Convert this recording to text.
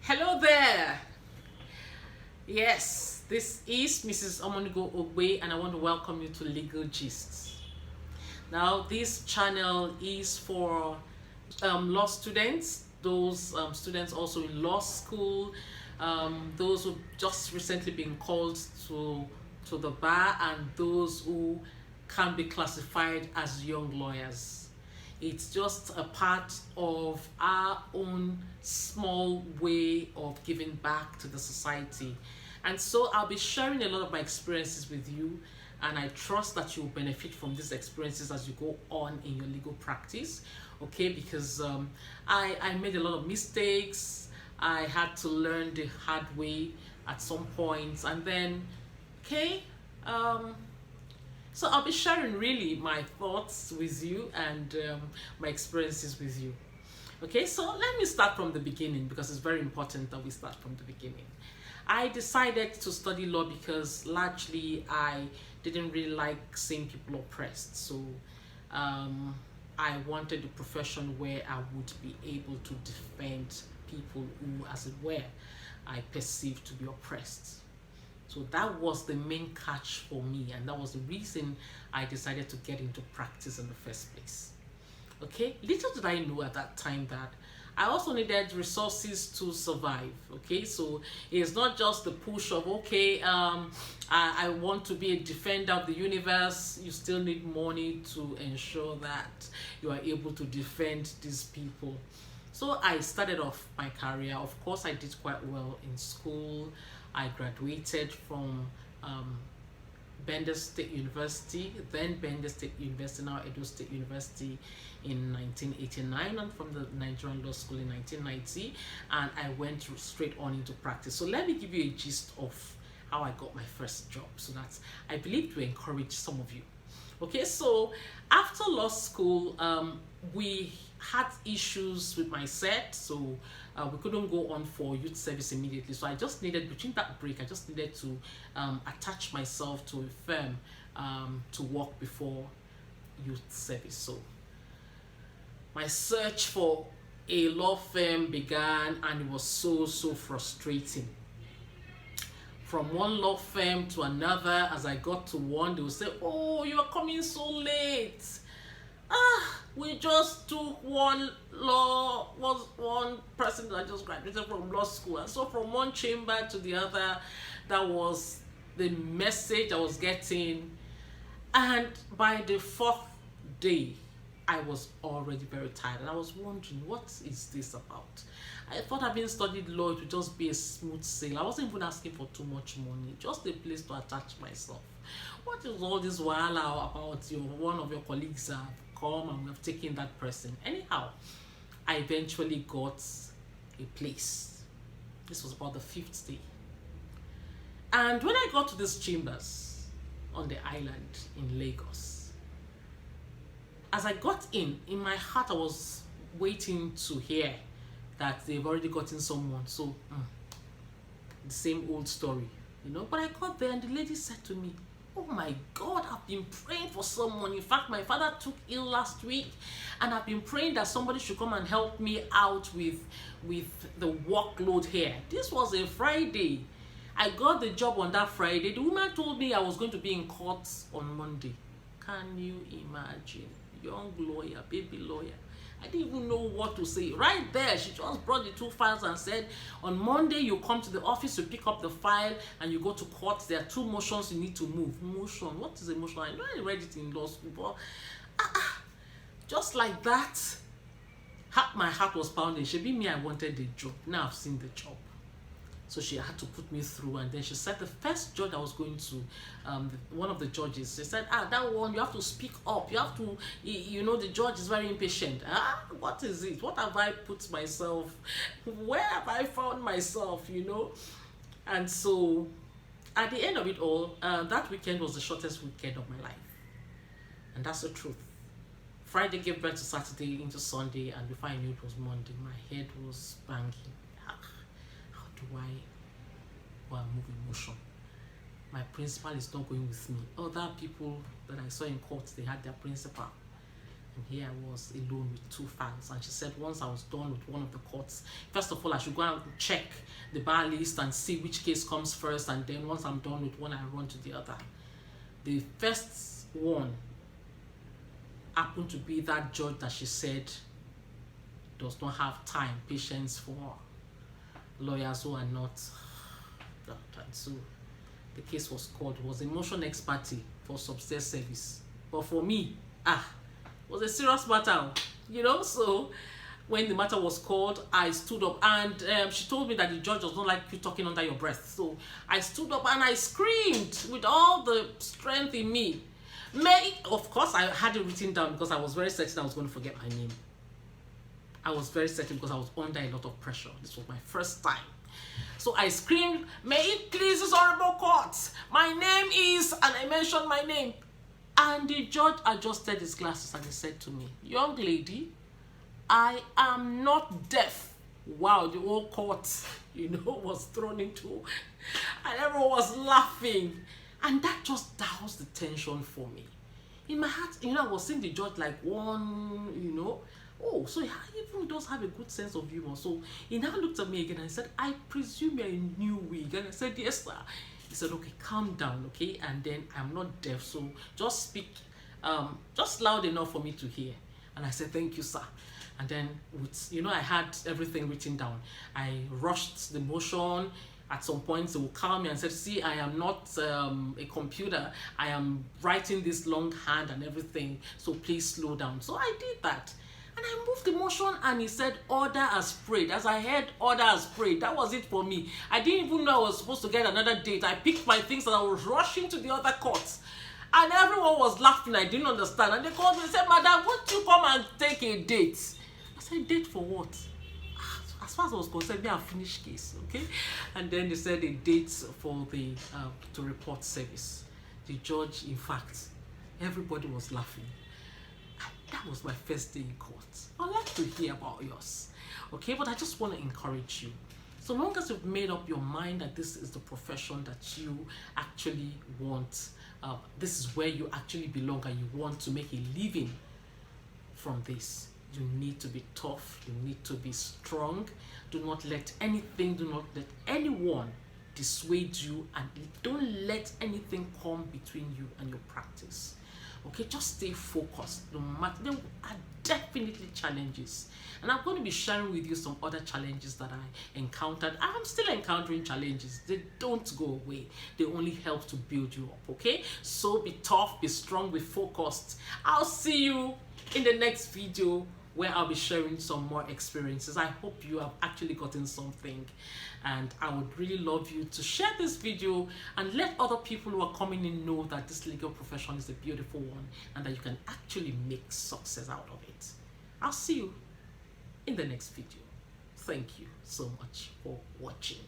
Hello there. Yes, this is Mrs. Omonigo Ogbe, and I want to welcome you to Legal Gists. Now, this channel is for law students, those students also in law school, those who just recently been called to the bar, and those who can be classified as young lawyers. It's just a part of our own small way of giving back to the society. And so I'll be sharing a lot of my experiences with you, and I trust that you'll benefit from these experiences as you go on in your legal practice. Okay, because I made a lot of mistakes. I had to learn the hard way at some points, and then, okay, so I'll be sharing really my thoughts with you and my experiences with you. Okay, so let me start from the beginning because it's very important that we start from the beginning. I decided to study law because largely I didn't really like seeing people oppressed. So I wanted a profession where I would be able to defend people who, as it were, I perceived to be oppressed. So that was the main catch for me, and that was the reason I decided to get into practice in the first place. Okay, little did I know at that time that I also needed resources to survive. Okay, so it's not just the push of, okay, I want to be a defender of the universe. You still need money to ensure that you are able to defend these people. So I started off my career. Of course, I did quite well in school. I graduated from Bender State University, then Bender State University, now Edo State University in 1989, and from the Nigerian Law School in 1990, and I went straight on into practice. So let me give you a gist of how I got my first job, so that I believe to encourage some of you. Okay, so after law school, we had issues with my set, so we couldn't go on for youth service immediately. So I just needed, between that break, I just needed to attach myself to a firm to work before youth service. So my search for a law firm began, and it was so frustrating. From one law firm to another, as I got to one, they would say, "Oh, you are coming so late. We just took one person that just graduated from law school." And so from one chamber to the other, that was the message I was getting. And by the fourth day, I was already very tired, and I was wondering, what is this about? I thought, having studied law, it would just be a smooth sail. I wasn't even asking for too much money, just a place to attach myself. What is all this wahala about? One of your colleagues have come and we have taken that person. Anyhow, I eventually got a place. This was about the fifth day. And when I got to these chambers on the island in Lagos, as I got in my heart, I was waiting to hear that they've already gotten someone. So, the same old story, But I got there, and the lady said to me, "Oh my God, I've been praying for someone. In fact, my father took ill last week, and I've been praying that somebody should come and help me out with the workload here." This was a Friday. I got the job on that Friday. The woman told me I was going to be in court on Monday. Can you imagine? Young lawyer, baby lawyer. I didn't even know what to say. Right there, she just brought the two files and said, "On Monday, you come to the office to pick up the file and you go to court. There are two motions you need to move." Motion? What is a motion? I know I read it in law school, but just like that, my heart was pounding. She be me, I wanted the job. Now I've seen the job. So she had to put me through, and then she said the first judge I was going to, one of the judges, she said, "That one, you have to speak up. You have to, the judge is very impatient." What is it? What have I put myself? Where have I found myself, And so, at the end of it all, that weekend was the shortest weekend of my life. And that's the truth. Friday gave birth to Saturday into Sunday, and before I knew it was Monday, my head was banging. Why move emotion? My principal is not going with me. Other people that I saw in court, they had their principal. And here I was alone with 2 files. And she said once I was done with one of the courts, first of all, I should go and check the bar list and see which case comes first. And then once I'm done with one, I run to the other. The first one happened to be that judge that she said does not have time, patience for lawyers who are not. And so the case was called. It was a motion ex parte for substance service. But for me, it was a serious matter, you know. So when the matter was called, I stood up, and she told me that the judge does not like you talking under your breath. So I stood up and I screamed with all the strength in me. Of course, I had it written down because I was very certain I was going to forget my name. I was very certain because I was under a lot of pressure. This was my first time. So I screamed, "May it please this honorable court, my name is," and I mentioned my name. And the judge adjusted his glasses and he said to me, "Young lady, I am not deaf." Wow, the whole court, was thrown into, and everyone was laughing. And that just doused the tension for me. In my heart, I was seeing the judge like one, oh, so he even does have a good sense of humor. So he now looked at me again and said, "I presume you're a new wig." And I said, "Yes, sir." He said, "Okay, calm down, okay? And then I'm not deaf, so just speak just loud enough for me to hear." And I said, "Thank you, sir." And then, I had everything written down. I rushed the motion. At some point, they will call me and said, "See, I am not a computer. I am writing this longhand and everything, so please slow down." So I did that. And I moved the motion, and he said, "Order as prayed." As I heard order as prayed, that was it for me. I didn't even know I was supposed to get another date. I picked my things and I was rushing to the other courts. And everyone was laughing. I didn't understand. And they called me and said, "Madam, won't you come and take a date?" I said, "Date for what?" As far as I was concerned, I finished case, okay? And then they said a date for the to report service. The judge, in fact, everybody was laughing. That was my first day in court. I'd like to hear about yours, okay? But I just want to encourage you. So long as you've made up your mind that this is the profession that you actually want, this is where you actually belong, and you want to make a living from this, you need to be tough. You need to be strong. Do not let anyone dissuade you, and don't let anything come between you and your practice. Okay, just stay focused. No matter, there are definitely challenges, and I'm going to be sharing with you some other challenges that I encountered. I'm still encountering challenges. They don't go away. They only help to build you up. Okay, so be tough, be strong, be focused. I'll see you in the next video, where I'll be sharing some more experiences. I hope you have actually gotten something, and I would really love you to share this video and let other people who are coming in know that this legal profession is a beautiful one and that you can actually make success out of it. I'll see you in the next video. Thank you so much for watching.